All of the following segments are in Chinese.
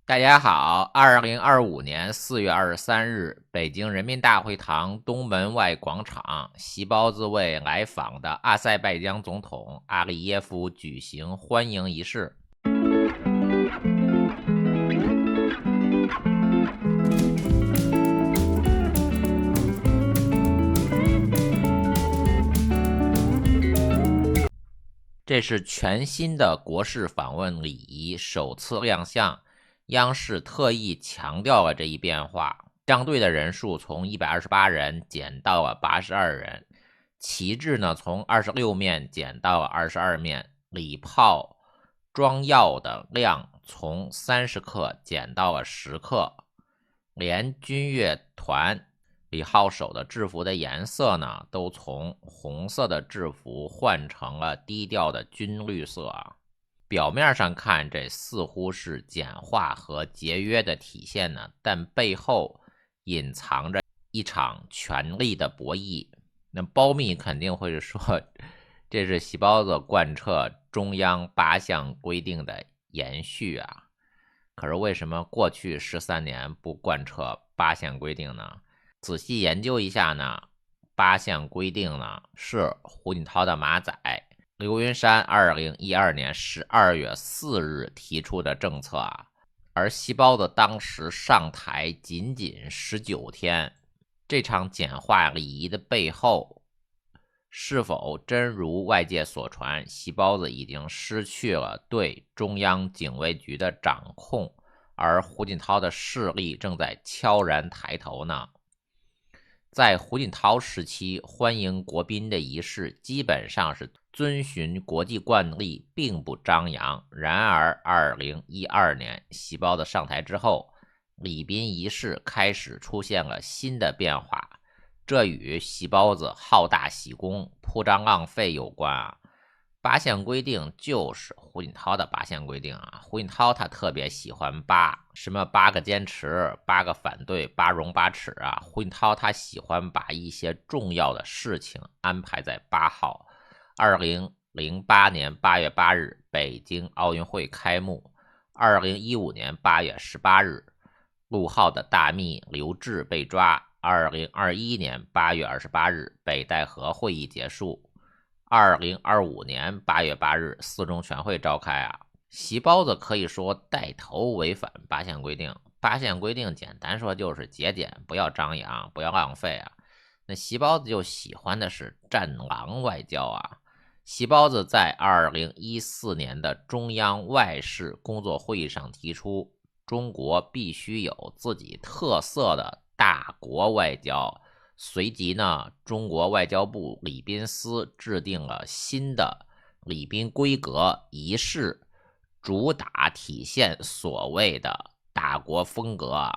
大家好，2025年4月23日，北京人民大会堂东门外广场，习包子为来访的阿塞拜疆总统阿里耶夫举行欢迎仪式。这是全新的国事访问礼仪首次亮相，央视特意强调了这一变化，站队的人数从128人减到了82人，旗帜呢从26面减到了22面，礼炮装药的量从30克减到了10克，连军乐团李号手的制服的颜色呢，都从红色的制服换成了低调的军绿色啊。表面上看，这似乎是简化和节约的体现呢，但背后隐藏着一场权力的博弈。那苞米肯定会说，这是习包子贯彻中央8项规定的延续啊。可是为什么过去13年不贯彻8项规定呢？仔细研究一下呢，8项规定呢是胡锦涛的马仔刘云山2012年12月4日提出的政策啊，而习包子当时上台仅仅19天，这场简化礼仪的背后，是否真如外界所传，习包子已经失去了对中央警卫局的掌控，而胡锦涛的势力正在悄然抬头呢？在胡锦涛时期，欢迎国宾的仪式基本上是遵循国际惯例，并不张扬。然而2012年习包子上台之后，礼宾仪式开始出现了新的变化，这与习包子好大喜功、铺张浪费有关啊。8项规定就是胡锦涛的8项规定啊。胡锦涛他特别喜欢什么8个坚持、8个反对、8荣8耻啊。胡锦涛他喜欢把一些重要的事情安排在8号。2008年8月8日，北京奥运会开幕。2015年8月18日，陆浩的大秘刘志被抓。2021年8月28日，北戴河会议结束。2025年8月8日，四中全会召开啊。习包子可以说带头违反8项规定。8项规定简单说就是节俭，不要张扬，不要浪费啊。那习包子就喜欢的是战狼外交啊。习包子在2014年的中央外事工作会议上提出，中国必须有自己特色的大国外交。随即呢，中国外交部礼宾司制定了新的礼宾规格仪式，主打体现所谓的大国风格、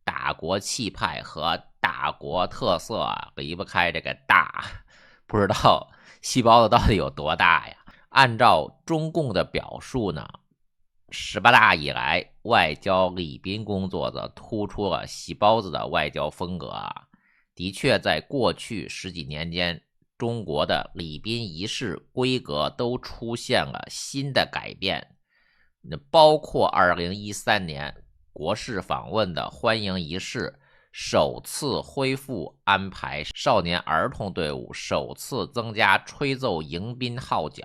大国气派和大国特色啊，离不开这个大。不知道习包子到底有多大呀？按照中共的表述呢，18大以来，外交礼宾工作则突出了习包子的外交风格啊。的确，在过去10几年间，中国的礼宾仪式规格都出现了新的改变，包括2013年国事访问的欢迎仪式，首次恢复安排少年儿童队伍，首次增加吹奏迎宾号角。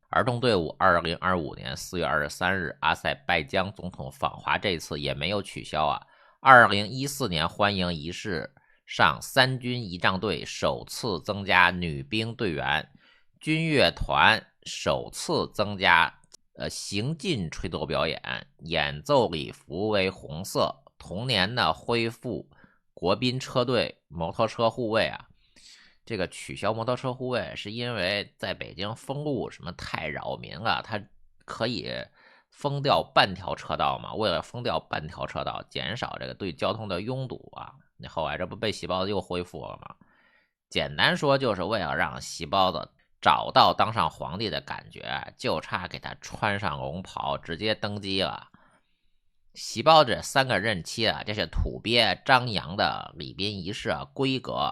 儿童队伍2025年4月23日阿塞拜疆总统访华这次也没有取消啊。2014年欢迎仪式上3军仪仗队首次增加女兵队员，军乐团首次增加行进吹奏表演，演奏礼服为红色。同年呢，恢复国宾车队摩托车护卫啊。这个取消摩托车护卫是因为在北京封路什么太扰民了，它可以封掉半条车道嘛，为了封掉半条车道，减少这个对交通的拥堵啊。那后来这不被习包子又恢复了吗？简单说就是为了让习包子找到当上皇帝的感觉，就差给他穿上龙袍直接登基了。习包子3个任期啊，这是土鳖张扬的礼宾仪式啊，规格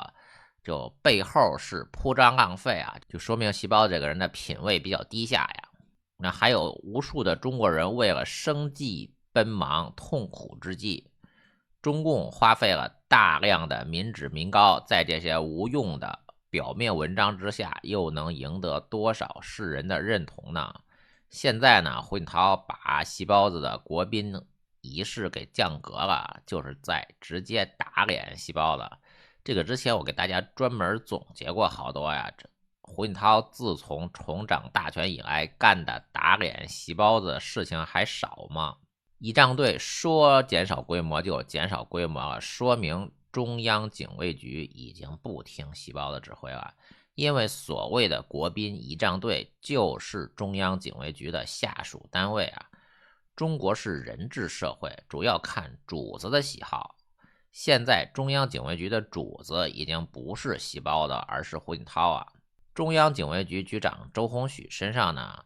就背后是铺张浪费啊，就说明习包子这个人的品味比较低下呀。那还有无数的中国人为了生计奔忙痛苦之际，中共花费了大量的民脂民膏，在这些无用的表面文章之下，又能赢得多少世人的认同呢？现在呢，胡锦涛把细胞子的国宾仪式给降格了，就是在直接打脸细胞子。这个之前我给大家专门总结过好多呀。胡锦涛自从重掌大权以来，干的打脸细胞子的事情还少吗？仪仗队说减少规模就减少规模了，说明中央警卫局已经不听细胞的指挥了。因为所谓的国宾仪仗队就是中央警卫局的下属单位啊。中国是人治社会，主要看主子的喜好。现在中央警卫局的主子已经不是细胞的，而是胡锦涛啊。中央警卫局局长周鸿许身上呢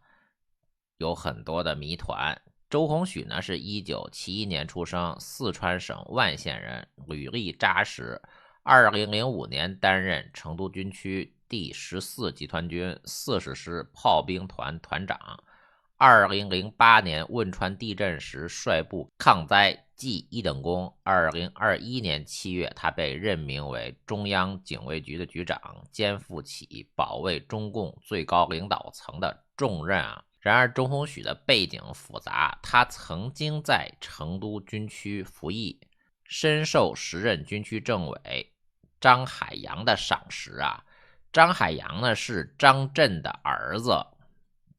有很多的谜团。周鸿许呢是1971年出生，四川省万县人，履历扎实。2005年担任成都军区第14集团军40师炮兵团团长。2008年汶川地震时率部抗灾记一等功。2021年7月，他被任命为中央警卫局的局长，肩负起保卫中共最高领导层的重任啊。然而周鸿许的背景复杂，他曾经在成都军区服役，深受时任军区政委张海洋的赏识啊。张海洋呢是张震的儿子，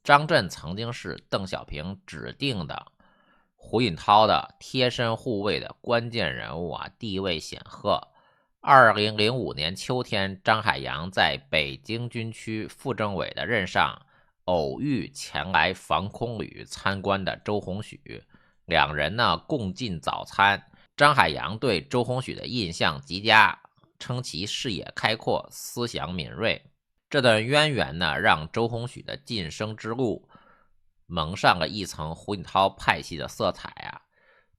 张震曾经是邓小平指定的胡锦涛的贴身护卫的关键人物啊，地位显赫。2005年秋天，张海洋在北京军区副政委的任上偶遇前来防空旅参观的周鸿许，两人呢共进早餐。张海洋对周鸿许的印象极佳，称其视野开阔，思想敏锐。这段渊源呢，让周鸿许的晋升之路蒙上了一层胡锦涛派系的色彩啊。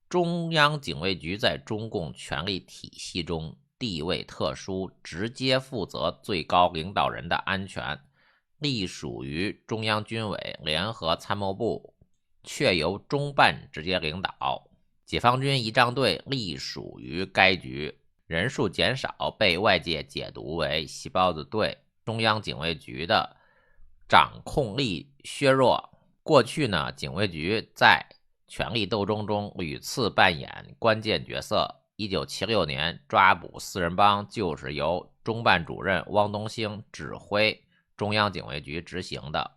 中央警卫局在中共权力体系中地位特殊，直接负责最高领导人的安全，隶属于中央军委联合参谋部，却由中办直接领导。解放军仪仗队隶属于该局，人数减少，被外界解读为细胞子队。中央警卫局的掌控力削弱。过去呢，警卫局在权力斗争中屡次扮演关键角色。1976年抓捕四人帮就是由中办主任汪东兴指挥中央警卫局执行的。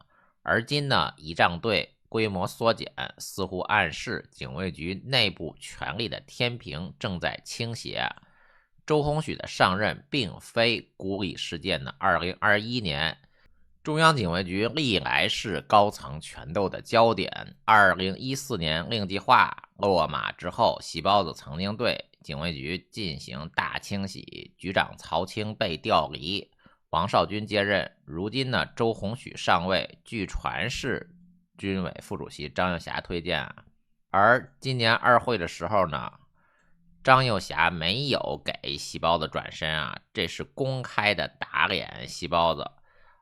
而今呢，仪仗队规模缩减，似乎暗示警卫局内部权力的天平正在倾斜。周鸿许的上任并非孤立事件的2021年，中央警卫局历来是高层权斗的焦点。2014年令计划落马之后，细胞子曾经对警卫局进行大清洗，局长曹青被调离，王少军接任。如今呢，周鸿许上位，据传是军委副主席张又侠推荐啊。而今年二会的时候呢，张又侠没有给细胞子转身啊，这是公开的打脸细胞子。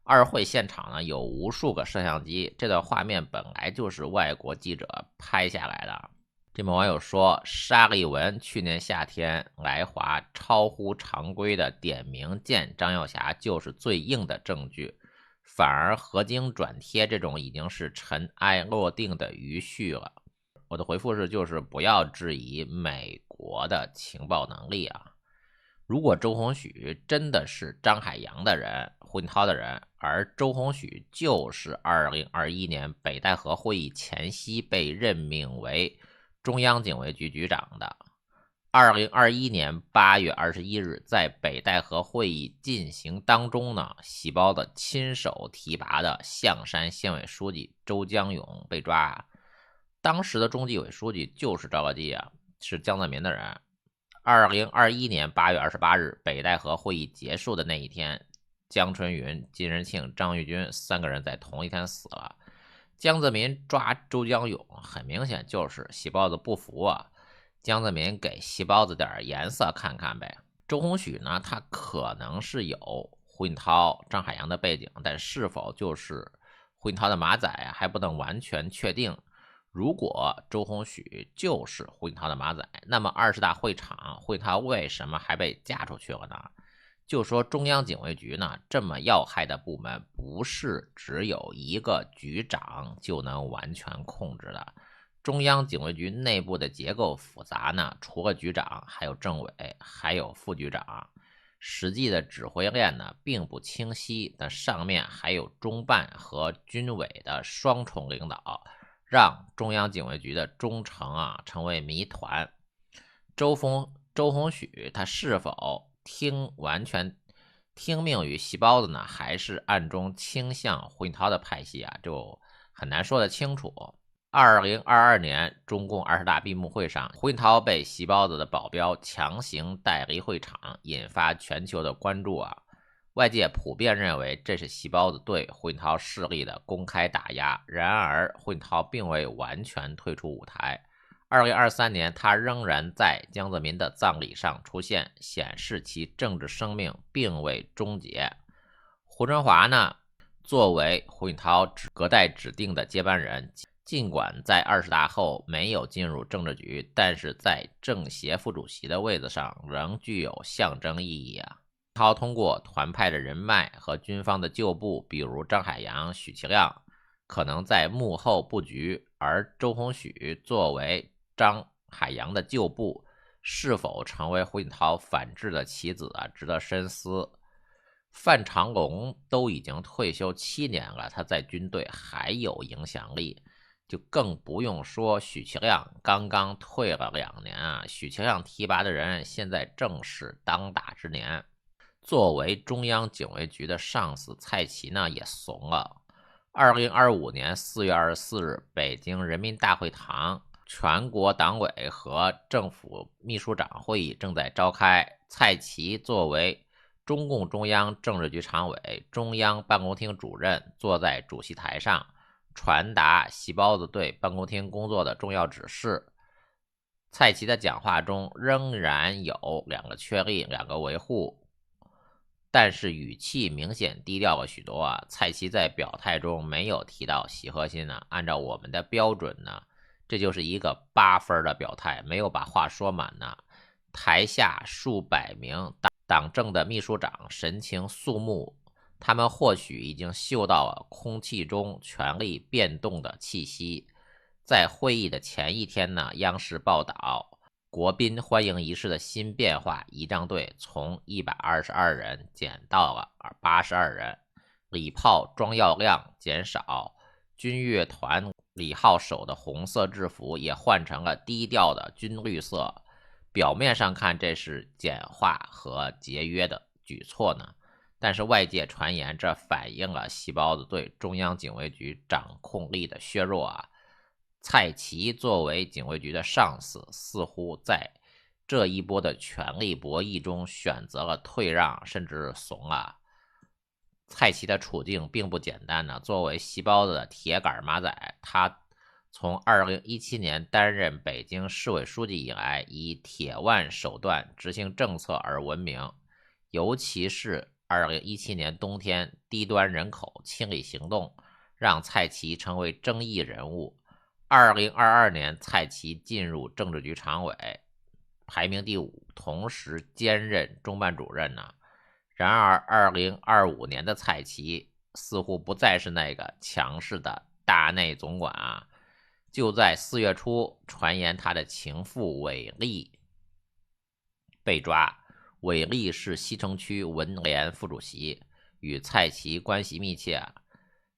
二会现场呢有无数个摄像机，这段画面本来就是外国记者拍下来的。这名网友说，沙利文去年夏天来华超乎常规的点名见张又侠就是最硬的证据，反而合经转贴这种已经是尘埃落定的余绪了。我的回复是，就是不要质疑美国的情报能力啊。如果周鸿许真的是张海洋的人，胡锦涛的人，而周鸿许就是2021年北戴河会议前夕被任命为中央警卫局局长的。2021年8月21日，在北戴河会议进行当中呢，细胞的亲手提拔的象山县委书记周江勇被抓。当时的中纪委书记就是赵乐际啊，是江泽民的人。2021年8月28日，北戴河会议结束的那一天，江春云、金仁庆、张玉军三个人在同一天死了。江泽民抓周江勇，很明显就是细胞子不服啊。江泽民给细胞子点颜色看看呗。周鸿许呢，他可能是有胡锦涛、张海洋的背景，但是否就是胡锦涛的马仔还不能完全确定。如果周鸿许就是胡锦涛的马仔，那么20大会场胡锦涛为什么还被架出去了呢？就说中央警卫局呢，这么要害的部门，不是只有一个局长就能完全控制的。中央警卫局内部的结构复杂呢，除了局长，还有政委，还有副局长。实际的指挥链呢并不清晰，但上面还有中办和军委的双重领导，让中央警卫局的中层成为谜团。周鸿许他是否完全听命于细胞子呢，还是暗中倾向胡锦涛的派系就很难说得清楚。2022年中共20大闭幕会上，胡锦涛被细胞子的保镖强行带离会场，引发全球的关注外界普遍认为这是细胞子对胡锦涛势力的公开打压。然而胡锦涛并未完全退出舞台。2023年他仍然在江泽民的葬礼上出现，显示其政治生命并未终结。胡春华呢，作为胡锦涛隔代指定的接班人，尽管在20大后没有进入政治局，但是在政协副主席的位子上仍具有象征意义胡锦涛通过团派的人脉和军方的旧部，比如张海洋、许其亮，可能在幕后布局，而周鸿许作为张海洋的旧部，是否成为胡锦涛反制的棋子值得深思。范长龙都已经退休7年了，他在军队还有影响力，就更不用说许其亮刚刚退了2年许其亮提拔的人现在正是当打之年。作为中央警卫局的上司，蔡奇呢也怂了。2025年4月24日，北京人民大会堂全国党委和政府秘书长会议正在召开，蔡奇作为中共中央政治局常委、中央办公厅主任坐在主席台上，传达细胞子对办公厅工作的重要指示。蔡奇的讲话中仍然有2个确立、2个维护，但是语气明显低调了许多蔡奇在表态中没有提到习核心按照我们的标准呢，这就是一个8分的表态，没有把话说满台下数百名党政的秘书长神情肃穆，他们或许已经嗅到了空气中权力变动的气息。在会议的前一天呢，央视报道国宾欢迎仪式的新变化，仪仗队从122人减到了82人，礼炮装药量减少，军乐团李号手的红色制服也换成了低调的军绿色。表面上看这是简化和节约的举措呢，但是外界传言这反映了细胞子对中央警卫局掌控力的削弱蔡奇作为警卫局的上司，似乎在这一波的权力博弈中选择了退让，甚至怂蔡奇的处境并不简单作为细胞子的铁杆马仔，他从2017年担任北京市委书记以来，以铁腕手段执行政策而闻名，尤其是2017年冬天低端人口清理行动，让蔡奇成为争议人物。2022年，蔡奇进入政治局常委，排名第5，同时兼任中办主任然而2025年的蔡奇似乎不再是那个强势的大内总管就在4月初，传言他的情妇韦丽被抓。韦丽是西城区文联副主席，与蔡奇关系密切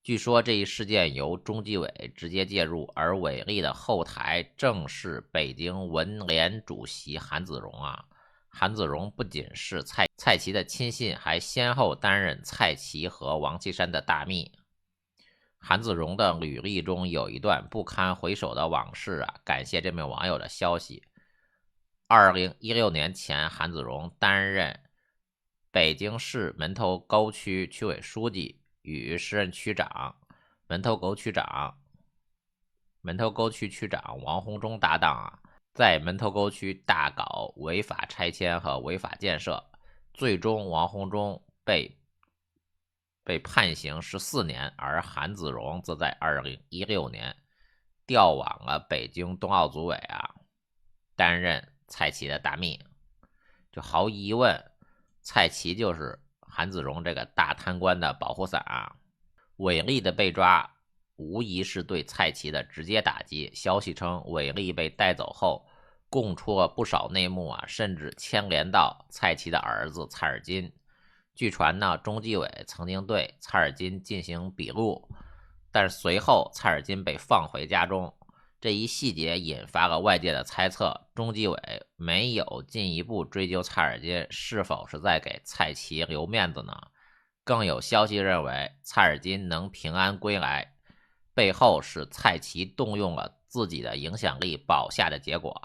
据说这一事件由中纪委直接介入，而韦丽的后台正是北京文联主席韩子荣韩子荣不仅是蔡奇的亲信，还先后担任蔡奇和王岐山的大秘。韩子荣的履历中有一段不堪回首的往事感谢这名网友的消息。2016年前，韩子荣担任北京市门头沟区区委书记，与时任区长门头沟区区长王洪忠搭档在门头沟区大搞违法拆迁和违法建设，最终王洪忠被判刑14年，而韩子荣则在2016年调往了北京冬奥组委担任蔡奇的大秘。就毫无疑问，蔡奇就是韩子荣这个大贪官的保护伞韦利的被抓无疑是对蔡奇的直接打击。消息称，韦利被带走后供出了不少内幕甚至牵连到蔡奇的儿子蔡尔金。据传呢，中纪委曾经对蔡尔金进行笔录，但随后蔡尔金被放回家中。这一细节引发了外界的猜测，中纪委没有进一步追究蔡尔金是否是在给蔡奇留面子呢？更有消息认为，蔡尔金能平安归来，背后是蔡奇动用了自己的影响力保下的结果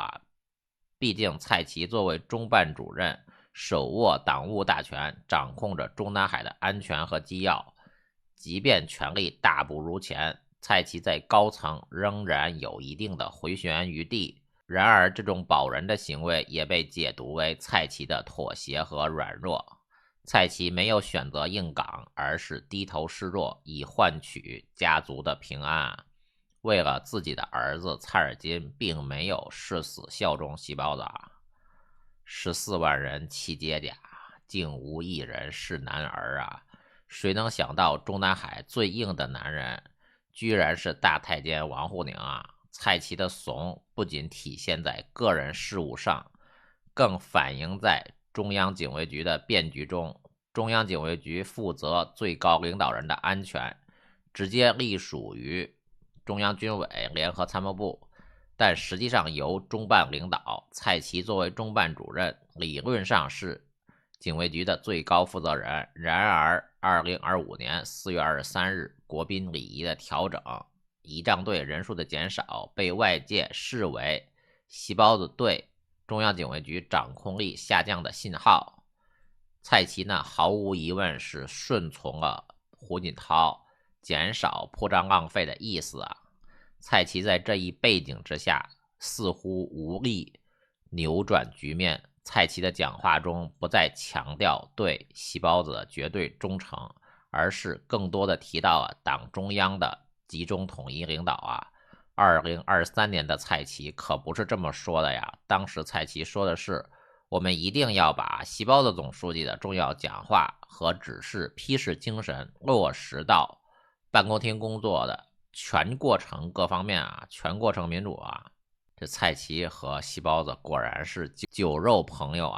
毕竟蔡奇作为中办主任，手握党务大权，掌控着中南海的安全和机要，即便权力大不如前，蔡奇在高层仍然有一定的回旋余地。然而这种保人的行为也被解读为蔡奇的妥协和软弱。蔡奇没有选择硬刚，而是低头示弱，以换取家族的平安为了自己的儿子蔡尔金，并没有誓死效忠细胞子14万人弃接甲，竟无一人是男儿谁能想到中南海最硬的男人居然是大太监王沪宁蔡奇的怂不仅体现在个人事务上，更反映在中央警卫局的变局中。中央警卫局负责最高领导人的安全，直接隶属于中央军委联合参谋部，但实际上由中办领导。蔡奇作为中办主任，理论上是警卫局的最高负责人。然而2025年4月23日国宾礼仪的调整，仪仗队人数的减少，被外界视为细胞子对中央警卫局掌控力下降的信号。蔡奇呢，毫无疑问是顺从了胡锦涛减少铺张浪费的意思蔡奇在这一背景之下似乎无力扭转局面。蔡奇的讲话中不再强调对细胞子的绝对忠诚，而是更多的提到党中央的集中统一领导2023年的蔡奇可不是这么说的当时蔡奇说的是，我们一定要把细胞子总书记的重要讲话和指示批示精神落实到办公厅工作的全过程各方面全过程民主这蔡奇和细胞子果然是酒肉朋友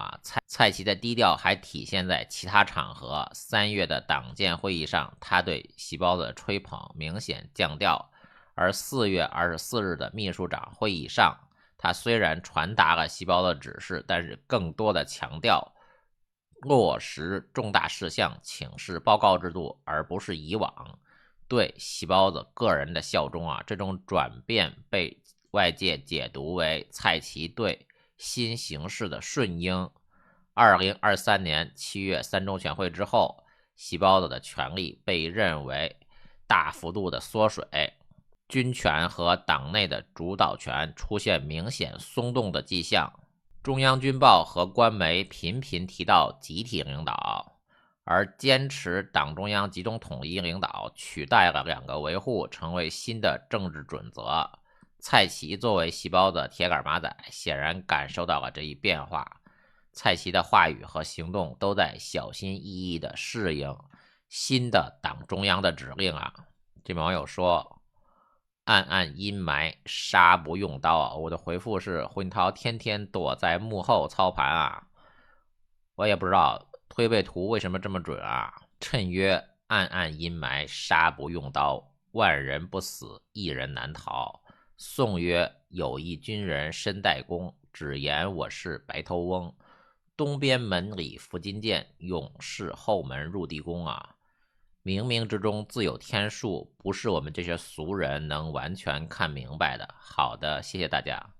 蔡奇的低调还体现在其他场合。3月的党建会议上，他对细胞子的吹捧明显降调，而4月24日的秘书长会议上，他虽然传达了细胞的指示，但是更多的强调落实重大事项请示报告制度，而不是以往对细胞子个人的效忠这种转变被外界解读为蔡奇对新形势的顺应。2023年7月3中全会之后，细胞子的权力被认为大幅度的缩水，军权和党内的主导权出现明显松动的迹象。中央军报和官媒频频提到集体领导，而坚持党中央集中统一领导取代了两个维护，成为新的政治准则。蔡奇作为细胞的铁杆马仔，显然感受到了这一变化。蔡奇的话语和行动都在小心翼翼地适应新的党中央的指令这网友说，暗暗阴霾，杀不用刀我的回复是，胡锦涛天天躲在幕后操盘我也不知道推背图为什么这么准谶曰暗暗阴霾，杀不用刀，万人不死，一人难逃。宋曰，有一军人身带弓，只言我是白头翁，东边门里伏金剑，勇士后门入地宫冥冥之中自有天数，不是我们这些俗人能完全看明白的。好的，谢谢大家。